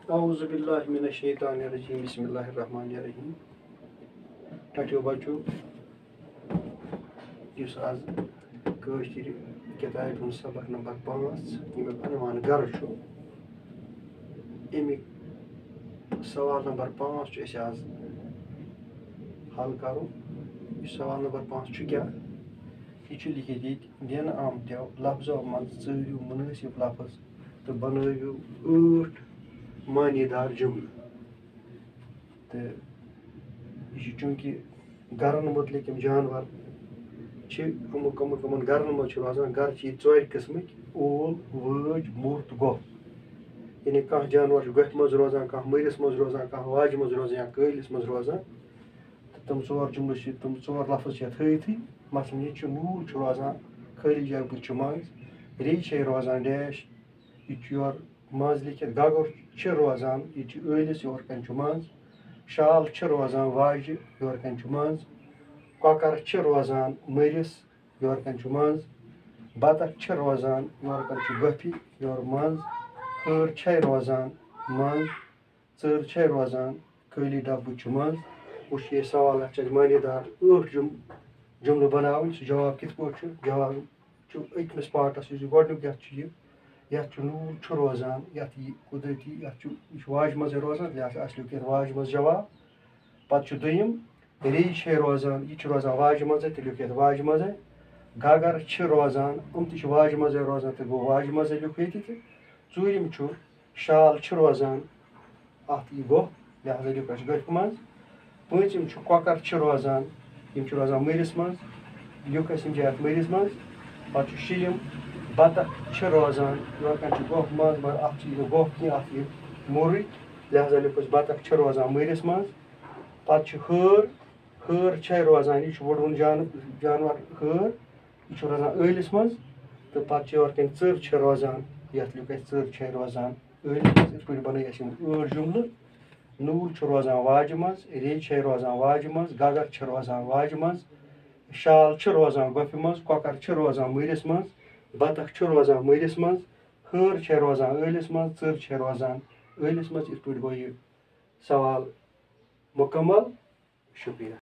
औज़ुबिल्लाहिमिनश्शैतानिर्रजीम बिस्मिल्लाहिर्रहमानिर्रहीम। टट्यो बच्चो इस आज कश्मीर किताब हूँ सबक नंबर 5 यमिक अनवान गर अमिक सवाल नंबर 5 आज हल करो। सवाल नंबर 5 क्या यह लिखित दिन आमतो लफ्जों मज चो मुनासिब लफ्ज तो बनवो 8 मानीदार जुमल। तो यह चूंकि गरन मुतलिक जानवर कमन गरन मज रोजान गर 4 किस्मक ओल वज मुर तो गोह। यानी कह जानवर गफ मज रोजान, कह मरिस मज रोजान, कह वाज मज रोजान या कलिस मज रोजान। तो तम 4 जुमल तम 4 लफ्ज थी मसलन ये नूर रोजान खाली जगह बुच मज, रे रोजान डैश योर मज लिखित, गगर रोजान ये ٲलिस योर कन मज, शाल रोजान वाज योर कन मज, कॉकर रोजान मरिस योर कन मज, बतख रोजान योर कन गफि योर मज, हर रोजान मज, चर रोजान खाली डब्बुच मज। वो ये सवाल मानीदार 8 जुमल बनावन। जवाब कित पे जवाब अकमिस पार्टस गोडनुक ये नूर रोजान ये कुदरती यह वाज मज रोजान लिहाजा लिख वाज मज जवाब। पत् दुयम रे रोजान यह रोजान वाज मज तो लिख वाज मज। गगर रोजान ती वाज मज रोजान तो गो वाज मज लिख ये। ूरम शाल रोजान अत यह गोह लिहाजा लिख गफ मज। पूंचम कॉकर रोजान रोजान मरिस मज लिख अत मरिस मज। पत् शीलम बतख रोजान योर कन गोह मज मगर अत गोह कह अत मुर लिहाजा लिख बतख रोजान मरिस मज। पत् हर रोजान यह वुडवन जानवर हर यह रोजान ٲलिस मज। तो पत् योर कन चर रोजान ये लिख चर रोजान ٲलिस मज। इस पे बन 8 जुमल। नूर रोजान वाज मज, रे रोजान वाज मज, गगर रोजान वाज मज, शाल रोजान गफि मज, कॉकर रोजान मरिस मज, बतख रोजान मरिस मज, हर रोजान ٲलिस मज, चर रोजान ٲलिस मज। इस पे गो यह सवाल मुकम्मल। शुक्रिया।